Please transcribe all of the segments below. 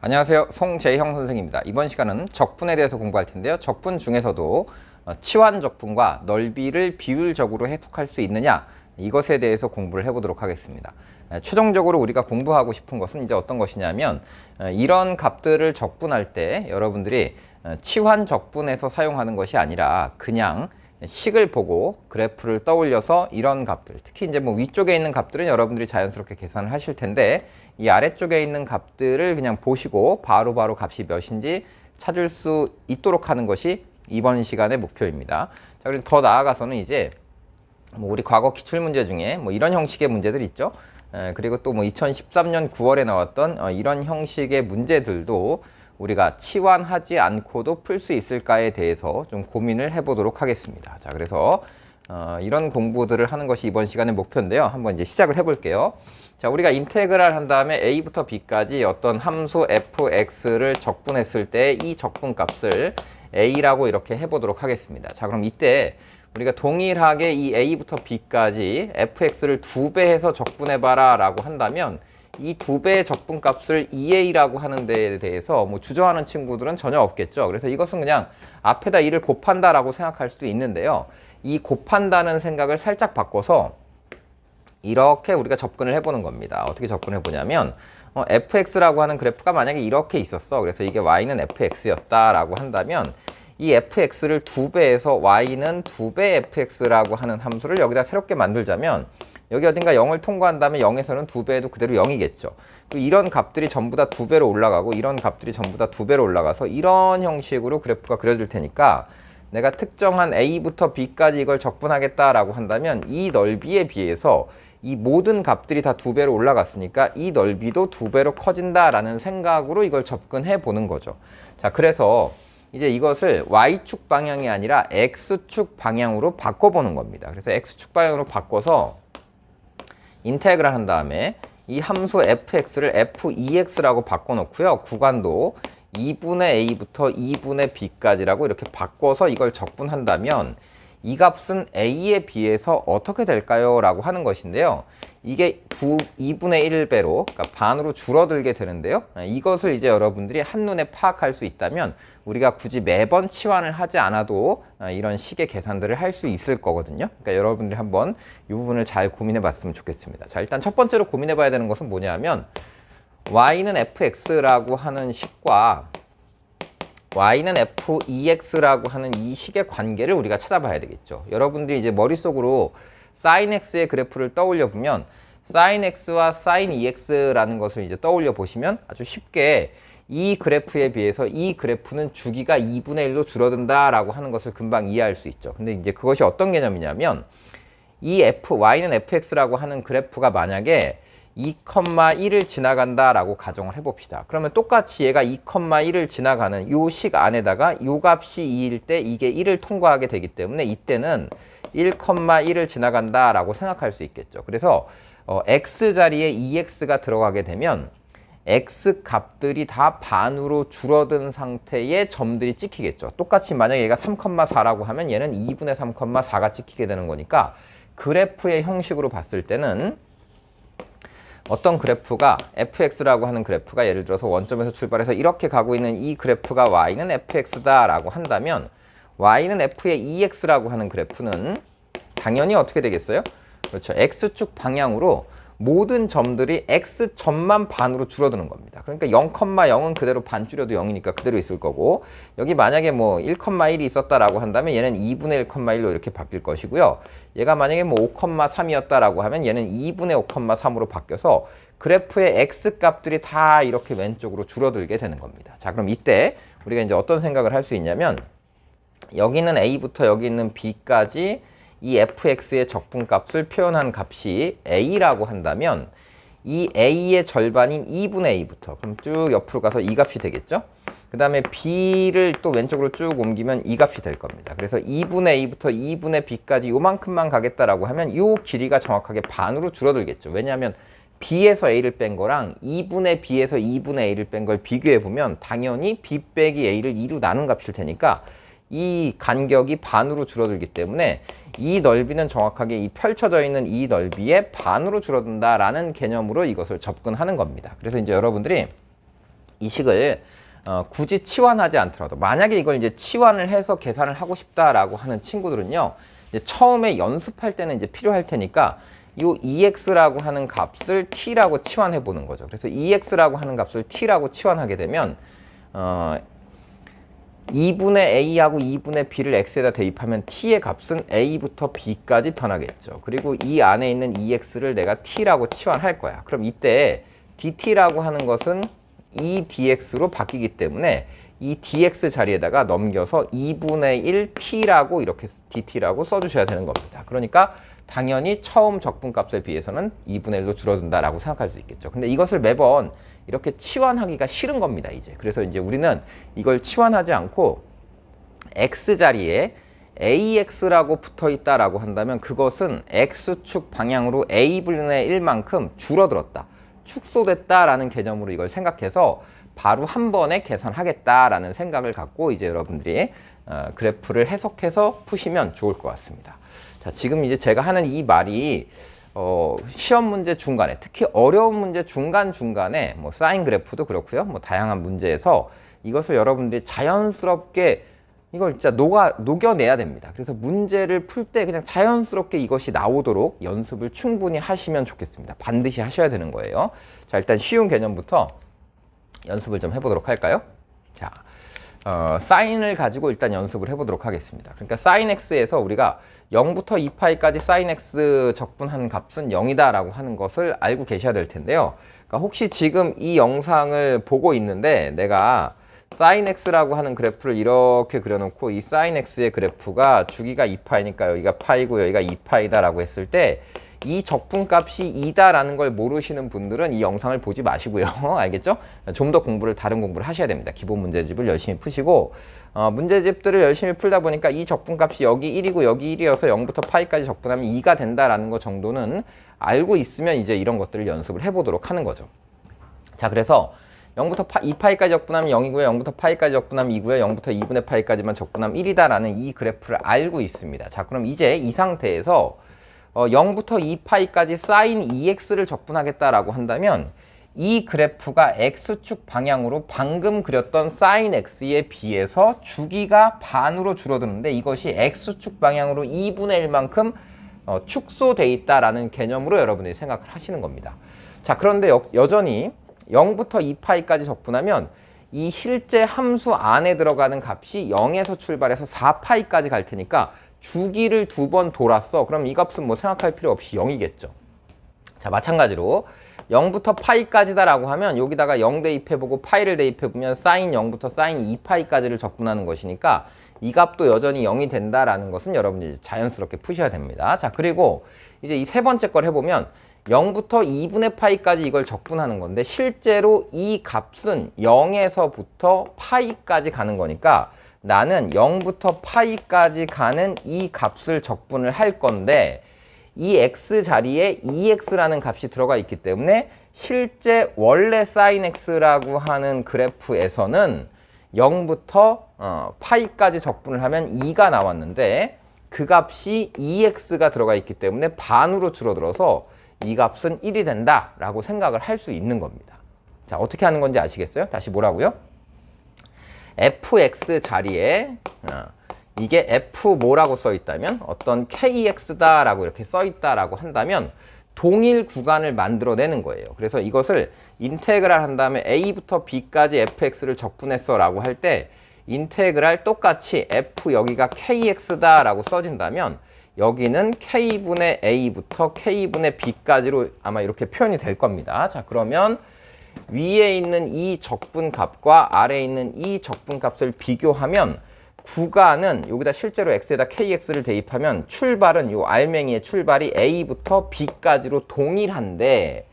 안녕하세요. 송재형 선생입니다. 이번 시간은 적분에 대해서 공부할 텐데요. 적분 중에서도 치환 적분과 넓이를 비율적으로 해석할 수 있느냐, 이것에 대해서 공부를 해보도록 하겠습니다. 최종적으로 우리가 공부하고 싶은 것은 이제 어떤 것이냐면, 이런 값들을 적분할 때 여러분들이 치환 적분에서 사용하는 것이 아니라 그냥 식을 보고 그래프를 떠올려서 이런 값들, 특히 이제 뭐 위쪽에 있는 값들은 여러분들이 자연스럽게 계산을 하실 텐데, 이 아래쪽에 있는 값들을 그냥 보시고 바로바로 값이 몇인지 찾을 수 있도록 하는 것이 이번 시간의 목표입니다. 자, 그럼 더 나아가서는 이제 뭐 우리 과거 기출문제 중에 뭐 이런 형식의 문제들 있죠. 그리고 또 뭐 2013년 9월에 나왔던 이런 형식의 문제들도 우리가 치환하지 않고도 풀 수 있을까에 대해서 좀 고민을 해보도록 하겠습니다. 자, 그래서 이런 공부들을 하는 것이 이번 시간의 목표인데요. 한번 이제 시작을 해볼게요. 자, 우리가 인테그랄 한 다음에 a부터 b까지 어떤 함수 fx를 적분했을 때 이 적분값을 a라고 이렇게 해보도록 하겠습니다. 자, 그럼 이때 우리가 동일하게 이 a부터 b까지 fx를 2배 해서 적분해봐라 라고 한다면, 이 2배의 적분값을 2a라고 하는 데에 대해서 뭐 주저하는 친구들은 전혀 없겠죠. 그래서 이것은 그냥 앞에다 2를 곱한다 라고 생각할 수도 있는데요. 이 곱한다는 생각을 살짝 바꿔서 이렇게 우리가 접근을 해보는 겁니다. 어떻게 접근해 보냐면, fx라고 하는 그래프가 만약에 이렇게 있었어. 그래서 이게 y는 fx였다라고 한다면, 이 fx를 2배에서 y는 2배 fx라고 하는 함수를 여기다 새롭게 만들자면, 여기 어딘가 0을 통과한 다음에 0에서는 2배에도 그대로 0이겠죠. 이런 값들이 전부 다 2배로 올라가고 이런 값들이 전부 다 2배로 올라가서 이런 형식으로 그래프가 그려질 테니까, 내가 특정한 a부터 b까지 이걸 적분하겠다라고 한다면 이 넓이에 비해서 이 모든 값들이 다 2배로 올라갔으니까 이 넓이도 2배로 커진다라는 생각으로 이걸 접근해 보는 거죠. 자, 그래서 이제 이것을 y축 방향이 아니라 x축 방향으로 바꿔보는 겁니다. 그래서 x축 방향으로 바꿔서 인테그랄 한 다음에 이 함수 fx를 f2x라고 바꿔놓고요. 구간도 2분의 a부터 2분의 b까지라고 이렇게 바꿔서 이걸 적분한다면 이 값은 a에 비해서 어떻게 될까요? 라고 하는 것인데요. 이게 2분의 1배로, 그러니까 반으로 줄어들게 되는데요. 이것을 이제 여러분들이 한눈에 파악할 수 있다면 우리가 굳이 매번 치환을 하지 않아도 이런 식의 계산들을 할 수 있을 거거든요. 그러니까 여러분들이 한번 이 부분을 잘 고민해 봤으면 좋겠습니다. 자, 일단 첫 번째로 고민해 봐야 되는 것은 뭐냐면, y는 fx라고 하는 식과 y는 f2x라고 하는 이 식의 관계를 우리가 찾아봐야 되겠죠. 여러분들이 이제 머릿속으로 sin x의 그래프를 떠올려 보면 sin x와 sin 2x라는 것을 이제 떠올려 보시면 아주 쉽게 이 그래프에 비해서 이 그래프는 주기가 2분의 1로 줄어든다라고 하는 것을 금방 이해할 수 있죠. 근데 이제 그것이 어떤 개념이냐면, 이 y는 fx라고 하는 그래프가 만약에 2,1을 지나간다라고 가정을 해봅시다. 그러면 똑같이 얘가 2,1을 지나가는 요 식 안에다가 요 값이 2일 때 이게 1을 통과하게 되기 때문에 이때는 1,1을 지나간다라고 생각할 수 있겠죠. 그래서 x 자리에 2x가 들어가게 되면 x 값들이 다 반으로 줄어든 상태의 점들이 찍히겠죠. 똑같이 만약에 얘가 3,4라고 하면 얘는 2분의 3,4가 찍히게 되는 거니까, 그래프의 형식으로 봤을 때는 어떤 그래프가 fx라고 하는 그래프가 예를 들어서 원점에서 출발해서 이렇게 가고 있는 이 그래프가 y는 fx다 라고 한다면, y는 f의 2x라고 하는 그래프는 당연히 어떻게 되겠어요? 그렇죠. x축 방향으로 모든 점들이 x점만 반으로 줄어드는 겁니다. 그러니까 0,0은 그대로 반 줄여도 0이니까 그대로 있을 거고, 여기 만약에 뭐 1,1이 있었다라고 한다면 얘는 2분의 1,1로 이렇게 바뀔 것이고요. 얘가 만약에 뭐 5,3이었다라고 하면 얘는 2분의 5,3으로 바뀌어서 그래프의 x 값들이 다 이렇게 왼쪽으로 줄어들게 되는 겁니다. 자, 그럼 이때 우리가 이제 어떤 생각을 할 수 있냐면, 여기는 a부터 여기 있는 b까지 이 fx의 적분값을 표현한 값이 a라고 한다면, 이 a의 절반인 2분의 a부터, 그럼 쭉 옆으로 가서 이 값이 되겠죠? 그 다음에 b를 또 왼쪽으로 쭉 옮기면 이 값이 될 겁니다. 그래서 2분의 a부터 2분의 b까지 요만큼만 가겠다라고 하면 요 길이가 정확하게 반으로 줄어들겠죠. 왜냐하면 b에서 a를 뺀 거랑 2분의 b에서 2분의 a를 뺀 걸 비교해 보면 당연히 b 빼기 a를 2로 나눈 값일 테니까 이 간격이 반으로 줄어들기 때문에 이 넓이는 정확하게 이 펼쳐져 있는 이 넓이의 반으로 줄어든다라는 개념으로 이것을 접근하는 겁니다. 그래서 이제 여러분들이 이 식을 굳이 치환하지 않더라도 만약에 이걸 이제 치환을 해서 계산을 하고 싶다라고 하는 친구들은요, 이제 처음에 연습할 때는 이제 필요할 테니까 이 EX라고 하는 값을 T라고 치환해 보는 거죠. 그래서 EX라고 하는 값을 T라고 치환하게 되면 2분의 A하고 2분의 B를 X에다 대입하면 T의 값은 A부터 B까지 변하겠죠. 그리고 이 안에 있는 EX를 내가 T라고 치환할 거야. 그럼 이때 DT라고 하는 것은 이 DX로 바뀌기 때문에 이 DX 자리에다가 넘겨서 2분의 1 T라고 이렇게 DT라고 써주셔야 되는 겁니다. 그러니까 당연히 처음 적분값에 비해서는 2분의 1로 줄어든다라고 생각할 수 있겠죠. 근데 이것을 매번 이렇게 치환하기가 싫은 겁니다, 이제. 그래서 이제 우리는 이걸 치환하지 않고 X 자리에 AX라고 붙어 있다라고 한다면 그것은 X축 방향으로 A분의 1만큼 줄어들었다, 축소됐다라는 개념으로 이걸 생각해서 바로 한 번에 계산하겠다라는 생각을 갖고 이제 여러분들이 그래프를 해석해서 푸시면 좋을 것 같습니다. 자, 지금 이제 제가 하는 이 말이 시험 문제 중간에, 특히 어려운 문제 중간중간에 뭐 사인 그래프도 그렇고요, 뭐 다양한 문제에서 이것을 여러분들이 자연스럽게 이걸 진짜 녹여내야 됩니다. 그래서 문제를 풀 때 그냥 자연스럽게 이것이 나오도록 연습을 충분히 하시면 좋겠습니다. 반드시 하셔야 되는 거예요. 자, 일단 쉬운 개념부터 연습을 좀 해보도록 할까요? 자, 사인을 가지고 일단 연습을 해보도록 하겠습니다. 그러니까 사인 x에서 우리가 0부터 2파이까지 사인 x 적분한 값은 0이다 라고 하는 것을 알고 계셔야 될 텐데요. 그러니까 혹시 지금 이 영상을 보고 있는데 내가 사인 x라고 하는 그래프를 이렇게 그려놓고 이 사인 x의 그래프가 주기가 2파이니까 여기가 파이고 여기가 2파이다 라고 했을 때 이 적분값이 2다 라는 걸 모르시는 분들은 이 영상을 보지 마시고요. 알겠죠? 좀 더 다른 공부를 하셔야 됩니다. 기본 문제집을 열심히 푸시고 문제집들을 열심히 풀다 보니까 이 적분값이 여기 1이고 여기 1이어서 0부터 파이까지 적분하면 2가 된다라는 거 정도는 알고 있으면 이제 이런 것들을 연습을 해보도록 하는 거죠. 자, 그래서 0부터 2파이까지 적분하면 0이고요. 0부터 파이까지 적분하면 2고요. 0부터 2분의 파이까지만 적분하면 1이다라는 이 그래프를 알고 있습니다. 자, 그럼 이제 이 상태에서 0부터 2파이까지 사인 2x를 적분하겠다라고 한다면 이 그래프가 x축 방향으로 방금 그렸던 사인 x에 비해서 주기가 반으로 줄어드는데 이것이 x축 방향으로 2분의 1만큼 축소돼 있다라는 개념으로 여러분들이 생각을 하시는 겁니다. 자, 그런데 여전히 0부터 2파이까지 적분하면 이 실제 함수 안에 들어가는 값이 0에서 출발해서 4파이까지 갈 테니까 주기를 2번 돌았어. 그럼 이 값은 뭐 생각할 필요 없이 0이겠죠. 자, 마찬가지로 0부터 파이까지다 라고 하면 여기다가 0 대입해보고 파이를 대입해보면 사인 0부터 사인 2파이까지를 적분하는 것이니까 이 값도 여전히 0이 된다라는 것은 여러분들이 자연스럽게 푸셔야 됩니다. 자, 그리고 이제 이 세 번째 걸 해보면 0부터 2분의 파이까지 이걸 적분하는 건데 실제로 이 값은 0에서부터 파이까지 가는 거니까 나는 0부터 파이까지 가는 이 값을 적분을 할 건데 이 x 자리에 2x라는 값이 들어가 있기 때문에 실제 원래 sin x라고 하는 그래프에서는 0부터 파이까지 적분을 하면 2가 나왔는데 그 값이 2x가 들어가 있기 때문에 반으로 줄어들어서 이 값은 1이 된다라고 생각을 할 수 있는 겁니다. 자, 어떻게 하는 건지 아시겠어요? 다시 뭐라고요? fx 자리에 이게 f 뭐라고 써 있다면 어떤 kx다 라고 이렇게 써 있다 라고 한다면 동일 구간을 만들어내는 거예요. 그래서 이것을 인테그랄 한 다음에 a부터 b까지 fx를 적분했어 라고 할 때 인테그랄 똑같이 f 여기가 kx다 라고 써진다면 여기는 k분의 a부터 k분의 b까지로 아마 이렇게 표현이 될 겁니다. 자, 그러면 위에 있는 이 적분값과 아래에 있는 이 적분값을 비교하면 구간은 여기다 실제로 x에다 kx를 대입하면 출발은 이 알맹이의 출발이 a부터 b까지로 동일한데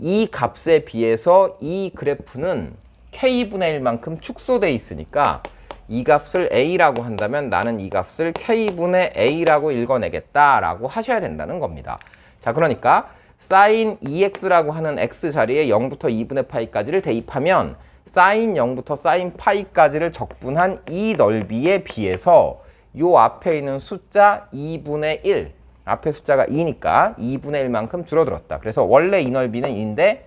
이 값에 비해서 이 그래프는 k분의 1만큼 축소돼 있으니까 이 값을 a라고 한다면 나는 이 값을 k분의 a라고 읽어내겠다라고 하셔야 된다는 겁니다. 자, 그러니까 sin 2x라고 하는 x 자리에 0부터 2분의 파이까지를 대입하면 sin 0부터 sin 파이까지를 적분한 이 넓이에 비해서 요 앞에 있는 숫자 2분의 1, 앞에 숫자가 2니까 2분의 1만큼 줄어들었다. 그래서 원래 이 넓이는 2인데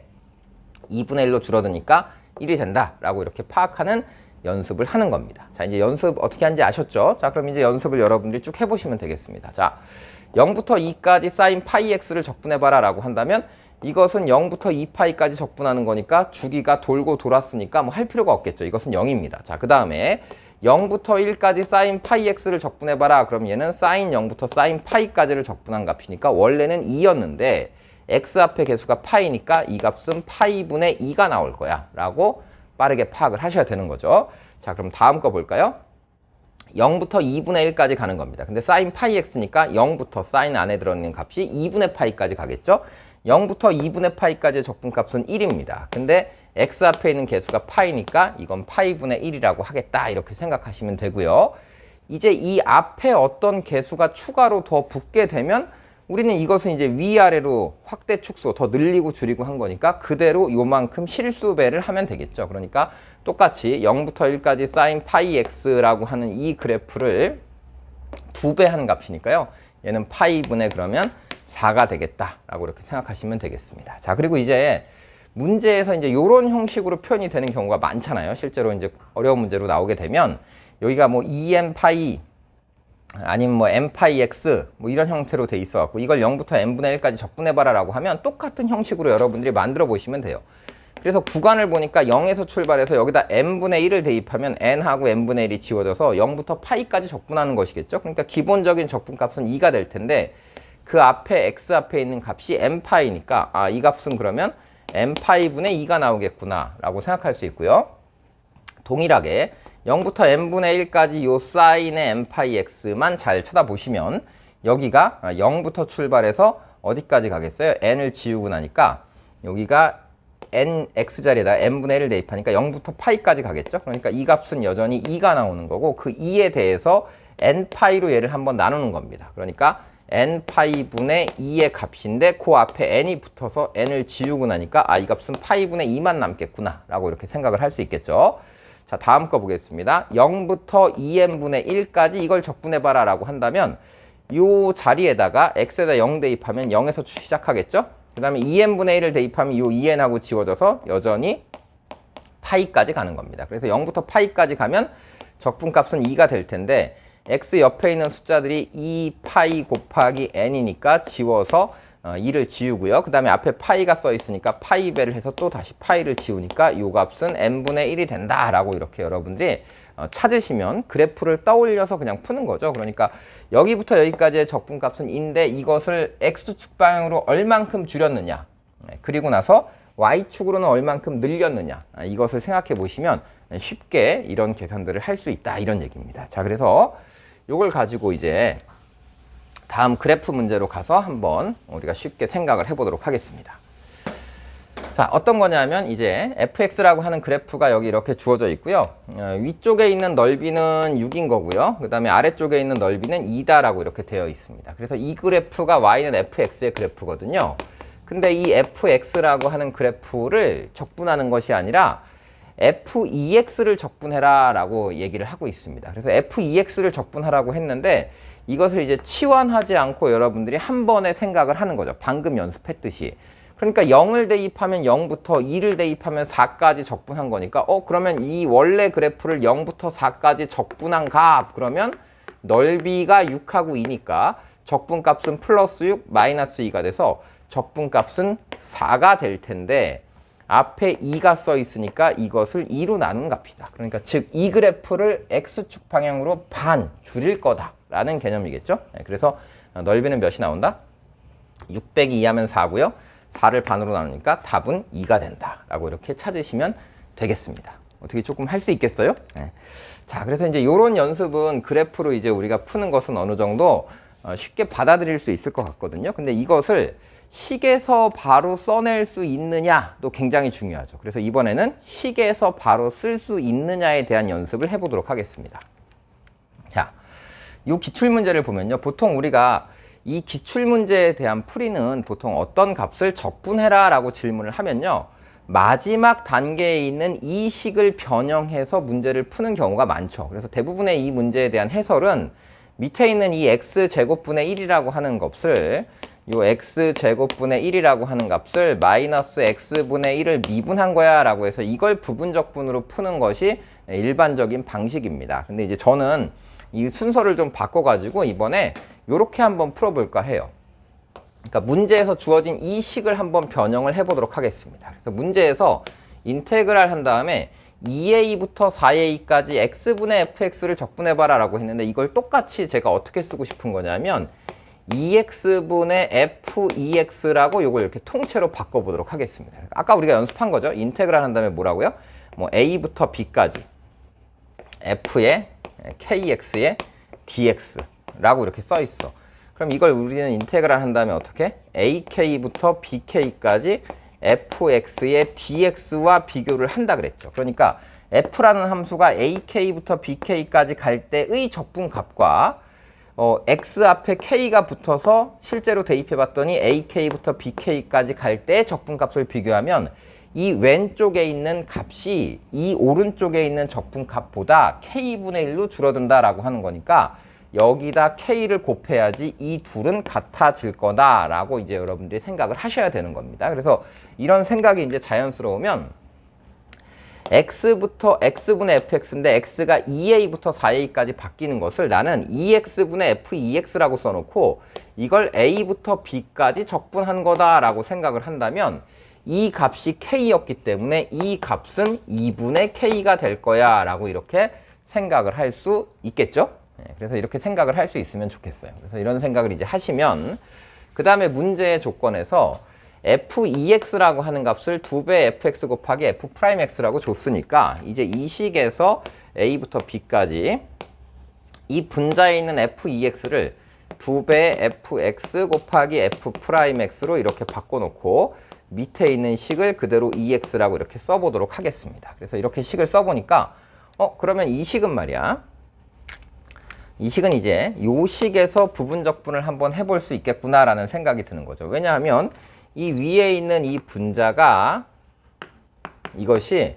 2분의 1로 줄어드니까 1이 된다라고 이렇게 파악하는 연습을 하는 겁니다. 자, 이제 연습 어떻게 하는지 아셨죠? 자, 그럼 이제 연습을 여러분들이 쭉 해보시면 되겠습니다. 자, 0부터 2까지 사인 파이 x를 적분해봐라 라고 한다면 이것은 0부터 2파이까지 적분하는 거니까 주기가 돌고 돌았으니까 뭐 할 필요가 없겠죠. 이것은 0입니다. 자, 그 다음에 0부터 1까지 사인 파이 x를 적분해봐라. 그럼 얘는 사인 0부터 사인 파이까지를 적분한 값이니까 원래는 2였는데 x 앞에 개수가 파이니까 이 값은 파이분의 2가 나올 거야 라고 빠르게 파악을 하셔야 되는 거죠. 자, 그럼 다음 거 볼까요? 0부터 2분의 1까지 가는 겁니다. 근데 사인 파이 x니까 0부터 사인 안에 들어있는 값이 2분의 파이까지 가겠죠? 0부터 2분의 파이까지의 적분값은 1입니다. 근데 x 앞에 있는 개수가 파이니까 이건 파이분의 1이라고 하겠다 이렇게 생각하시면 되고요. 이제 이 앞에 어떤 개수가 추가로 더 붙게 되면 우리는 이것은 이제 위아래로 확대 축소 더 늘리고 줄이고 한 거니까 그대로 요만큼 실수배를 하면 되겠죠. 그러니까 똑같이 0부터 1까지 사인 파이 x라고 하는 이 그래프를 2배 한 값이니까요. 얘는 파이분의 그러면 4가 되겠다라고 이렇게 생각하시면 되겠습니다. 자, 그리고 이제 문제에서 이제 이런 형식으로 표현이 되는 경우가 많잖아요. 실제로 이제 어려운 문제로 나오게 되면 여기가 뭐 2m 파이 아니면 뭐 m 파이 x 뭐 이런 형태로 돼 있어 갖고 이걸 0부터 n분의 1까지 적분해봐라 라고 하면 똑같은 형식으로 여러분들이 만들어 보시면 돼요. 그래서 구간을 보니까 0에서 출발해서 여기다 n분의 1을 대입하면 n하고 n분의 1이 지워져서 0부터 파이까지 적분하는 것이겠죠. 그러니까 기본적인 적분값은 2가 될 텐데 그 앞에 x 앞에 있는 값이 n파이니까 아, 이 값은 그러면 n파이분의 2가 나오겠구나 라고 생각할 수 있고요. 동일하게 0부터 n분의 1까지 요 사인의 n파이 x만 잘 쳐다보시면 여기가 0부터 출발해서 어디까지 가겠어요? n을 지우고 나니까 여기가 n x자리에다 n분의 1을 대입하니까 0부터 파이까지 가겠죠? 그러니까 이 값은 여전히 2가 나오는 거고 그 2에 대해서 n파이로 얘를 한번 나누는 겁니다. 그러니까 n파이분의 2의 값인데 그 앞에 n이 붙어서 n을 지우고 나니까 아, 이 값은 파이분의 2만 남겠구나 라고 이렇게 생각을 할 수 있겠죠. 자, 다음 거 보겠습니다. 0부터 2n분의 1까지 이걸 적분해봐라 라고 한다면 이 자리에다가 x에다 0 대입하면 0에서 시작하겠죠. 그 다음에 2n분의 1을 대입하면 이 2n하고 지워져서 여전히 파이까지 가는 겁니다. 그래서 0부터 파이까지 가면 적분값은 2가 될 텐데 x 옆에 있는 숫자들이 2파이 곱하기 n이니까 지워서 2를 지우고요. 그 다음에 앞에 파이가 써 있으니까 파이배를 해서 또 다시 파이를 지우니까 이 값은 n분의 1이 된다라고 이렇게 여러분들이 찾으시면 그래프를 떠올려서 그냥 푸는 거죠. 그러니까 여기부터 여기까지의 적분값은 2인데 이것을 x축 방향으로 얼만큼 줄였느냐 그리고 나서 y축으로는 얼만큼 늘렸느냐 이것을 생각해 보시면 쉽게 이런 계산들을 할 수 있다 이런 얘기입니다. 자, 그래서 이걸 가지고 이제 다음 그래프 문제로 가서 한번 우리가 쉽게 생각을 해보도록 하겠습니다. 자, 어떤 거냐면 이제 fx라고 하는 그래프가 여기 이렇게 주어져 있고요. 위쪽에 있는 넓이는 6인 거고요. 그 다음에 아래쪽에 있는 넓이는 2다라고 이렇게 되어 있습니다. 그래서 이 그래프가 y는 fx의 그래프거든요. 근데 이 fx라고 하는 그래프를 적분하는 것이 아니라 f2x를 적분해라 라고 얘기를 하고 있습니다. 그래서 f2x를 적분하라고 했는데 이것을 이제 치환하지 않고 여러분들이 한 번에 생각을 하는 거죠. 방금 연습했듯이. 그러니까 0을 대입하면 0부터 2를 대입하면 4까지 적분한 거니까 그러면 이 원래 그래프를 0부터 4까지 적분한 값 그러면 넓이가 6하고 2니까 적분값은 플러스 6 마이너스 2가 돼서 적분값은 4가 될 텐데 앞에 2가 써 있으니까 이것을 2로 나눈 값이다. 그러니까 즉 이 그래프를 x축 방향으로 반 줄일 거다라는 개념이겠죠. 그래서 넓이는 몇이 나온다? 6 빼기 2 하면 4고요. 4를 반으로 나누니까 답은 2가 된다라고 이렇게 찾으시면 되겠습니다. 어떻게 조금 할 수 있겠어요? 네. 자, 그래서 이제 이런 연습은 그래프로 이제 우리가 푸는 것은 어느 정도 쉽게 받아들일 수 있을 것 같거든요. 근데 이것을 식에서 바로 써낼 수 있느냐도 굉장히 중요하죠. 그래서 이번에는 식에서 바로 쓸 수 있느냐에 대한 연습을 해보도록 하겠습니다. 자, 이 기출문제를 보면요. 보통 우리가 이 기출문제에 대한 풀이는 보통 어떤 값을 적분해라 라고 질문을 하면요. 마지막 단계에 있는 이 식을 변형해서 문제를 푸는 경우가 많죠. 그래서 대부분의 이 문제에 대한 해설은 밑에 있는 이 x제곱분의 1이라고 하는 것을 요 x제곱분의 1이라고 하는 값을 마이너스 x분의 1을 미분한 거야 라고 해서 이걸 부분적분으로 푸는 것이 일반적인 방식입니다. 근데 이제 저는 이 순서를 좀 바꿔가지고 이번에 요렇게 한번 풀어볼까 해요. 그러니까 문제에서 주어진 이 식을 한번 변형을 해보도록 하겠습니다. 그래서 문제에서 인테그랄 한 다음에 2a부터 4a까지 x분의 fx를 적분해봐라 라고 했는데 이걸 똑같이 제가 어떻게 쓰고 싶은 거냐면 2x분의 f2x라고 요걸 이렇게 통째로 바꿔보도록 하겠습니다. 아까 우리가 연습한 거죠. 인테그랄 한 다음에 뭐라고요? 뭐 a부터 b까지 f의 kx의 dx라고 이렇게 써 있어. 그럼 이걸 우리는 인테그랄 한 다음에 어떻게? ak부터 bk까지 fx의 dx와 비교를 한다 그랬죠. 그러니까 f라는 함수가 ak부터 bk까지 갈 때의 적분값과 x 앞에 k가 붙어서 실제로 대입해 봤더니 ak부터 bk까지 갈 때 적분값을 비교하면 이 왼쪽에 있는 값이 이 오른쪽에 있는 적분값보다 k분의 1로 줄어든다라고 하는 거니까 여기다 k를 곱해야지 이 둘은 같아질 거다라고 이제 여러분들이 생각을 하셔야 되는 겁니다. 그래서 이런 생각이 이제 자연스러우면 x부터 x분의 fx인데 x가 2a부터 4a까지 바뀌는 것을 나는 2x분의 f2x라고 써놓고 이걸 a부터 b까지 적분한 거다라고 생각을 한다면 이 값이 k였기 때문에 이 값은 2분의 k가 될 거야 라고 이렇게 생각을 할 수 있겠죠? 그래서 이렇게 생각을 할 수 있으면 좋겠어요. 그래서 이런 생각을 이제 하시면 그 다음에 문제의 조건에서 f2x라고 하는 값을 2배 fx 곱하기 f'x라고 줬으니까 이제 이 식에서 a부터 b까지 이 분자에 있는 f2x를 2배 fx 곱하기 f'x로 이렇게 바꿔놓고 밑에 있는 식을 그대로 2x라고 이렇게 써보도록 하겠습니다. 그래서 이렇게 식을 써보니까 그러면 이 식은 말이야. 이 식은 이제 요 식에서 부분적분을 한번 해볼 수 있겠구나라는 생각이 드는 거죠. 왜냐하면 이 위에 있는 이 분자가 이것이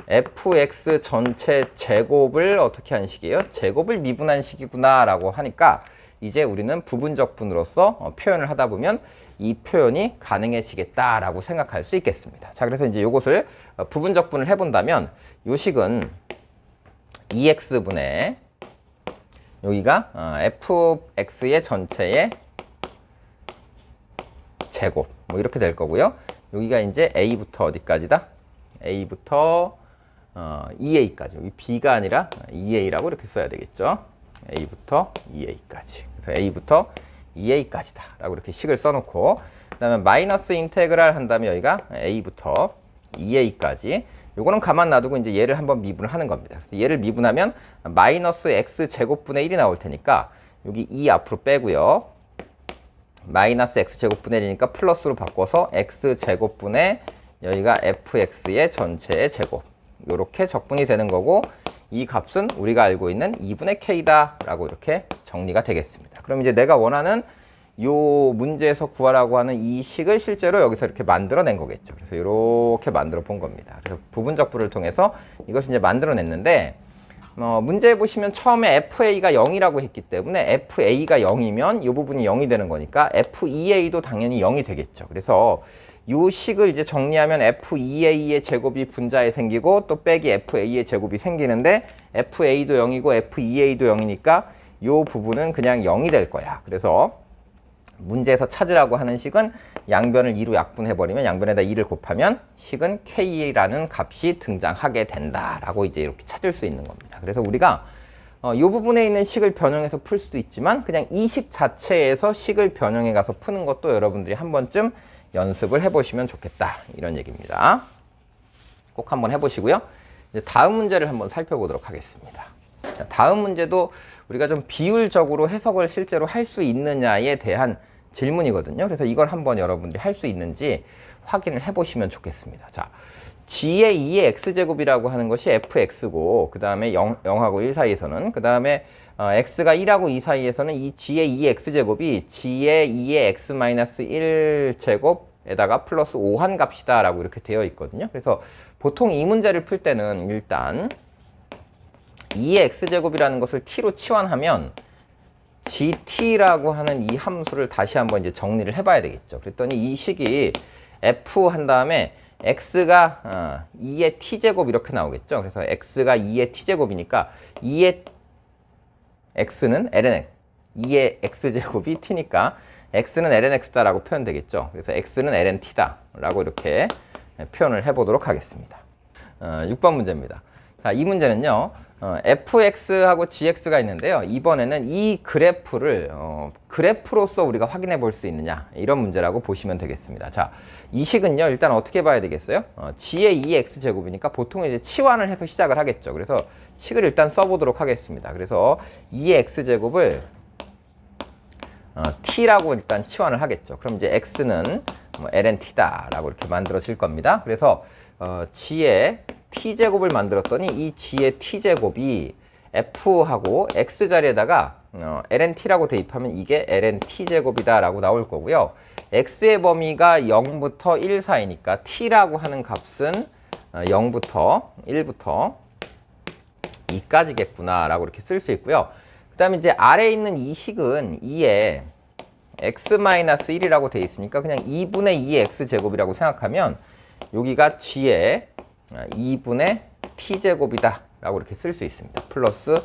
fx 전체 제곱을 어떻게 한 식이에요? 제곱을 미분한 식이구나라고 하니까 이제 우리는 부분적분으로서 표현을 하다 보면 이 표현이 가능해지겠다라고 생각할 수 있겠습니다. 자, 그래서 이제 이것을 부분적분을 해본다면 요 식은 2x분의 여기가 fx의 전체의 제곱 뭐 이렇게 될 거고요. 여기가 이제 a부터 어디까지다? a부터 2a까지. 여기 b가 아니라 2a라고 이렇게 써야 되겠죠. a부터 2a까지. 그래서 a부터 2a까지다 라고 이렇게 식을 써놓고 그 다음에 마이너스 인테그랄 한다면 여기가 a부터 2a까지. 요거는 가만 놔두고 이제 얘를 한번 미분을 하는 겁니다. 그래서 얘를 미분하면 마이너스 x제곱분의 1이 나올 테니까 여기 2 앞으로 빼고요. 마이너스 x제곱분의 1이니까 플러스로 바꿔서 x제곱분의 여기가 fx의 전체의 제곱 요렇게 적분이 되는 거고 이 값은 우리가 알고 있는 2분의 k다 라고 이렇게 정리가 되겠습니다. 그럼 이제 내가 원하는 요 문제에서 구하라고 하는 이 식을 실제로 여기서 이렇게 만들어낸 거겠죠. 그래서 이렇게 만들어 본 겁니다. 그래서 부분적분을 통해서 이것을 이제 만들어냈는데 문제 보시면 처음에 FA가 0이라고 했기 때문에 FA가 0이면 이 부분이 0이 되는 거니까 FEA도 당연히 0이 되겠죠. 그래서 이 식을 이제 정리하면 FEA의 제곱이 분자에 생기고 또 빼기 FA의 제곱이 생기는데 FA도 0이고 FEA도 0이니까 이 부분은 그냥 0이 될 거야. 그래서 문제에서 찾으라고 하는 식은 양변을 2로 약분해버리면 양변에다 2를 곱하면 식은 K라는 값이 등장하게 된다라고 이제 이렇게 찾을 수 있는 겁니다. 그래서 우리가 이 부분에 있는 식을 변형해서 풀 수도 있지만 그냥 이 식 자체에서 식을 변형해 가서 푸는 것도 여러분들이 한 번쯤 연습을 해보시면 좋겠다 이런 얘기입니다. 꼭 한번 해보시고요. 이제 다음 문제를 한번 살펴보도록 하겠습니다. 자, 다음 문제도 우리가 좀 비율적으로 해석을 실제로 할 수 있느냐에 대한 질문이거든요. 그래서 이걸 한번 여러분들이 할 수 있는지 확인을 해보시면 좋겠습니다. 자, g의 2의 x제곱이라고 하는 것이 fx고 그 다음에 0하고 1 사이에서는 그 다음에 x가 1하고 2 사이에서는 이 g의 2의 x제곱이 g의 2의 x-1제곱에다가 플러스 5한 값이다 라고 이렇게 되어 있거든요. 그래서 보통 이 문제를 풀 때는 일단 2의 x제곱이라는 것을 t로 치환하면 gt라고 하는 이 함수를 다시 한번 이제 정리를 해봐야 되겠죠. 그랬더니 이 식이 f 한 다음에 x가 2의 t제곱 이렇게 나오겠죠. 그래서 x가 2의 t제곱이니까 2의 x는 ln 2의 x제곱이 t니까 x는 ln x다라고 표현되겠죠. 그래서 x는 ln t다라고 이렇게 표현을 해보도록 하겠습니다. 6번 문제입니다. 자, 이 문제는요. fx하고 gx가 있는데요. 이번에는 이 그래프를 그래프로서 우리가 확인해 볼 수 있느냐 이런 문제라고 보시면 되겠습니다. 자, 이 식은요. 일단 어떻게 봐야 되겠어요? g의 2x 제곱이니까 보통 이제 치환을 해서 시작을 하겠죠. 그래서 식을 일단 써보도록 하겠습니다. 그래서 2의 x 제곱을 t라고 일단 치환을 하겠죠. 그럼 이제 x는 ln t다라고 이렇게 만들어질 겁니다. 그래서 g의 t제곱을 만들었더니 이 g의 t제곱이 f하고 x 자리에다가 ln t라고 대입하면 이게 ln t제곱이다 라고 나올 거고요. x의 범위가 0부터 1 사이니까 t라고 하는 값은 0부터 1부터 2까지겠구나 라고 이렇게 쓸 수 있고요. 그 다음에 이제 아래에 있는 이 식은 2에 x-1이라고 돼 있으니까 그냥 2분의 2의 x제곱이라고 생각하면 여기가 g의 2분의 t제곱이다 라고 이렇게 쓸 수 있습니다. 플러스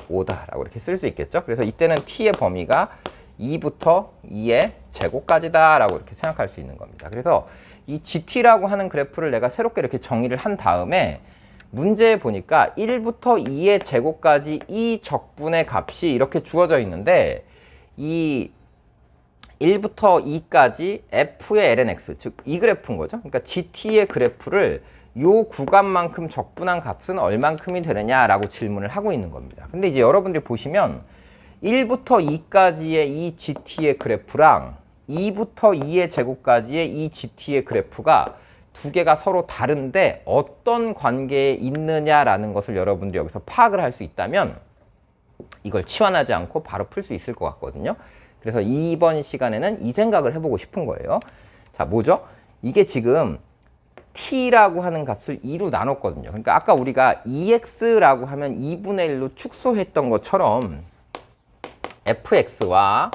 5다 라고 이렇게 쓸 수 있겠죠. 그래서 이때는 t의 범위가 2부터 2의 제곱까지다 라고 이렇게 생각할 수 있는 겁니다. 그래서 이 gt라고 하는 그래프를 내가 새롭게 이렇게 정의를 한 다음에 문제에 보니까 1부터 2의 제곱까지 이 적분의 값이 이렇게 주어져 있는데 이 1부터 2까지 f의 ln x, 즉 이 그래프인 거죠. 그러니까 gt의 그래프를 요 구간만큼 적분한 값은 얼만큼이 되느냐라고 질문을 하고 있는 겁니다. 근데 이제 여러분들이 보시면 1부터 2까지의 이 gt의 그래프랑 2부터 2의 제곱까지의 이 gt의 그래프가 두 개가 서로 다른데 어떤 관계에 있느냐라는 것을 여러분들이 여기서 파악을 할 수 있다면 이걸 치환하지 않고 바로 풀 수 있을 것 같거든요. 그래서 이번 시간에는 이 생각을 해보고 싶은 거예요. 자, 뭐죠? 이게 지금 t라고 하는 값을 2로 나눴거든요. 그러니까 아까 우리가 2x라고 하면 2분의 1로 축소했던 것처럼 fx와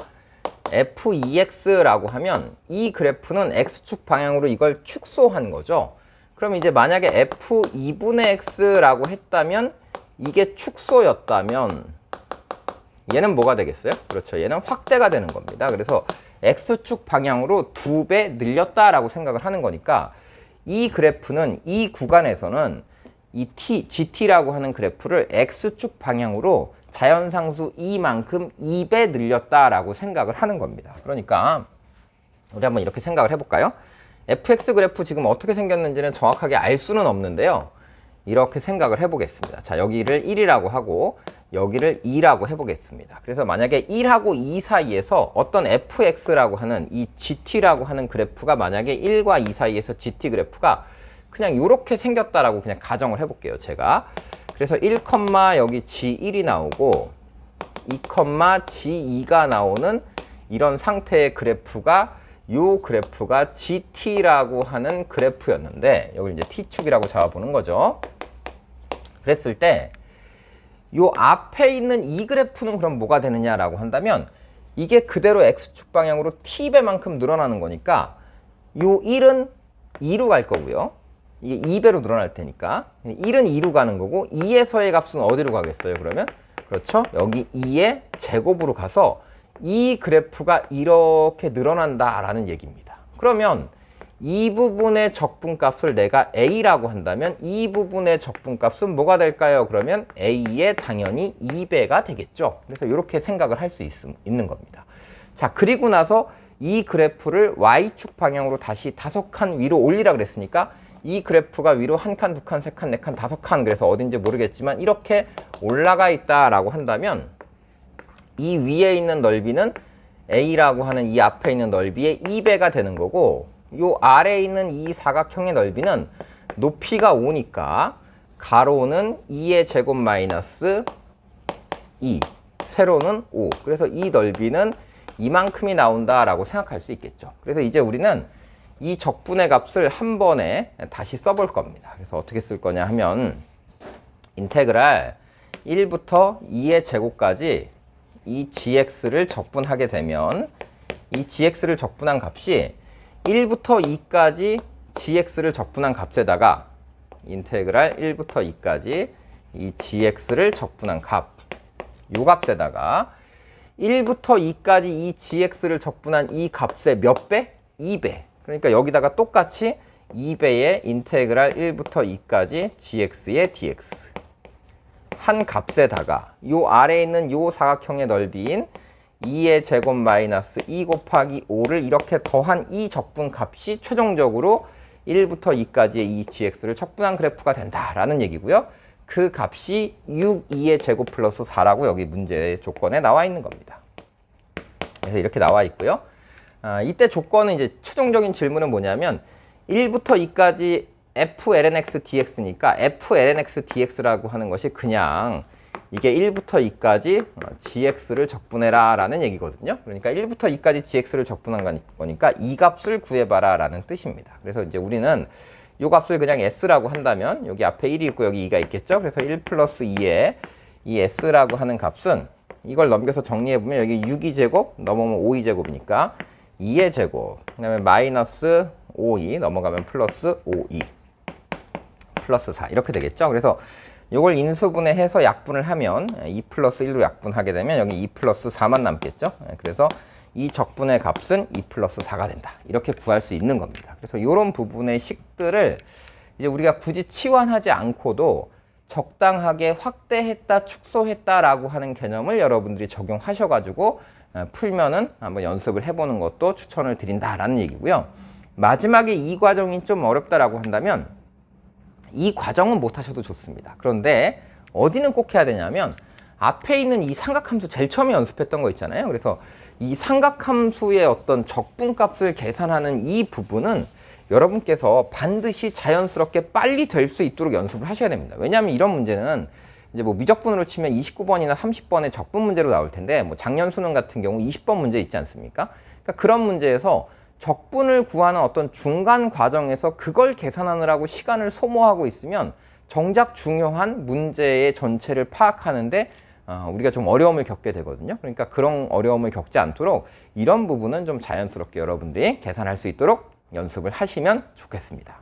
f2x라고 하면 이 그래프는 x축 방향으로 이걸 축소한 거죠. 그럼 이제 만약에 f2분의 x라고 했다면 이게 축소였다면 얘는 뭐가 되겠어요? 그렇죠. 얘는 확대가 되는 겁니다. 그래서 x축 방향으로 2배 늘렸다라고 생각을 하는 거니까 이 그래프는 이 구간에서는 이 gt라고 하는 그래프를 x축 방향으로 자연상수 2만큼 2배 늘렸다라고 생각을 하는 겁니다. 그러니까 우리 한번 이렇게 생각을 해볼까요? fx 그래프 지금 어떻게 생겼는지는 정확하게 알 수는 없는데요. 이렇게 생각을 해보겠습니다. 자, 여기를 1이라고 하고 여기를 2라고 해보겠습니다. 그래서 만약에 1하고 2 사이에서 어떤 fx라고 하는 이 gt라고 하는 그래프가 만약에 1과 2 사이에서 gt 그래프가 그냥 이렇게 생겼다라고 그냥 가정을 해볼게요. 제가. 그래서 1, 여기 g1이 나오고 2, g2가 나오는 이런 상태의 그래프가 요 그래프가 gt라고 하는 그래프였는데 여기 이제 t축이라고 잡아보는 거죠. 그랬을 때 요 앞에 있는 이 그래프는 그럼 뭐가 되느냐라고 한다면 이게 그대로 x축 방향으로 t배만큼 늘어나는 거니까 요 1은 2로 갈 거고요. 이게 2배로 늘어날 테니까 1은 2로 가는 거고 2에서의 값은 어디로 가겠어요? 그러면 그렇죠. 여기 2의 제곱으로 가서 이 그래프가 이렇게 늘어난다라는 얘기입니다. 그러면 이 부분의 적분값을 내가 a라고 한다면 이 부분의 적분값은 뭐가 될까요? 그러면 a의 당연히 2배가 되겠죠. 그래서 이렇게 생각을 할 수 있는 겁니다. 자, 그리고 나서 이 그래프를 y축 방향으로 다시 5칸 위로 올리라 그랬으니까 이 그래프가 위로 1칸, 2칸, 3칸, 4칸, 5칸 그래서 어딘지 모르겠지만 이렇게 올라가 있다라고 한다면 이 위에 있는 넓이는 a라고 하는 이 앞에 있는 넓이의 2배가 되는 거고 요 아래에 있는 이 사각형의 넓이는 높이가 5니까 가로는 2의 제곱 마이너스 2, 세로는 5. 그래서 이 넓이는 이만큼이 나온다라고 생각할 수 있겠죠. 그래서 이제 우리는 이 적분의 값을 한 번에 다시 써볼 겁니다. 그래서 어떻게 쓸 거냐 하면 인테그랄 1부터 2의 제곱까지 이 gx를 적분하게 되면 이 gx를 적분한 값이 1부터 2까지 gx를 적분한 값에다가 인테그랄 1부터 2까지 이 gx를 적분한 값, 요 값에다가 1부터 2까지 이 gx를 적분한 이 값의 몇 배? 2배. 그러니까 여기다가 똑같이 2배의 인테그랄 1부터 2까지 gx의 dx 한 값에다가 요 아래에 있는 요 사각형의 넓이인 2의 제곱 마이너스 2 곱하기 5를 이렇게 더한 이 적분 값이 최종적으로 1부터 2까지의 이 gx를 적분한 그래프가 된다라는 얘기고요. 그 값이 6, 2의 제곱 플러스 4라고 여기 문제 조건에 나와 있는 겁니다. 그래서 이렇게 나와 있고요. 이때 조건은 이제 최종적인 질문은 뭐냐면 1부터 2까지 f(lnx) dx니까 f(lnx) dx라고 하는 것이 그냥 이게 1부터 2까지 gx를 적분해라 라는 얘기거든요. 그러니까 1부터 2까지 gx를 적분한 거니까 이 값을 구해봐라 라는 뜻입니다. 그래서 이제 우리는 이 값을 그냥 s라고 한다면 여기 앞에 1이 있고 여기 2가 있겠죠. 그래서 1 플러스 2에 이 s라고 하는 값은 이걸 넘겨서 정리해보면 여기 6의 제곱 넘어오면 5의 제곱이니까 2의 제곱 그 다음에 마이너스 5이 넘어가면 플러스 5이 플러스 4 이렇게 되겠죠. 그래서 이걸 인수분해해서 약분을 하면 2 플러스 1로 약분하게 되면 여기 2 플러스 4만 남겠죠. 그래서 이 적분의 값은 2 플러스 4가 된다. 이렇게 구할 수 있는 겁니다. 그래서 이런 부분의 식들을 이제 우리가 굳이 치환하지 않고도 적당하게 확대했다, 축소했다라고 하는 개념을 여러분들이 적용하셔가지고 풀면은 한번 연습을 해보는 것도 추천을 드린다라는 얘기고요. 마지막에 이 과정이 좀 어렵다라고 한다면 이 과정은 못 하셔도 좋습니다. 그런데 어디는 꼭 해야 되냐면 앞에 있는 이 삼각함수 제일 처음에 연습했던 거 있잖아요. 그래서 이 삼각함수의 어떤 적분값을 계산하는 이 부분은 여러분께서 반드시 자연스럽게 빨리 될 수 있도록 연습을 하셔야 됩니다. 왜냐하면 이런 문제는 이제 뭐 미적분으로 치면 29번이나 30번의 적분 문제로 나올 텐데 뭐 작년 수능 같은 경우 20번 문제 있지 않습니까? 그러니까 그런 문제에서 적분을 구하는 어떤 중간 과정에서 그걸 계산하느라고 시간을 소모하고 있으면 정작 중요한 문제의 전체를 파악하는데 우리가 좀 어려움을 겪게 되거든요. 그러니까 그런 어려움을 겪지 않도록 이런 부분은 좀 자연스럽게 여러분들이 계산할 수 있도록 연습을 하시면 좋겠습니다.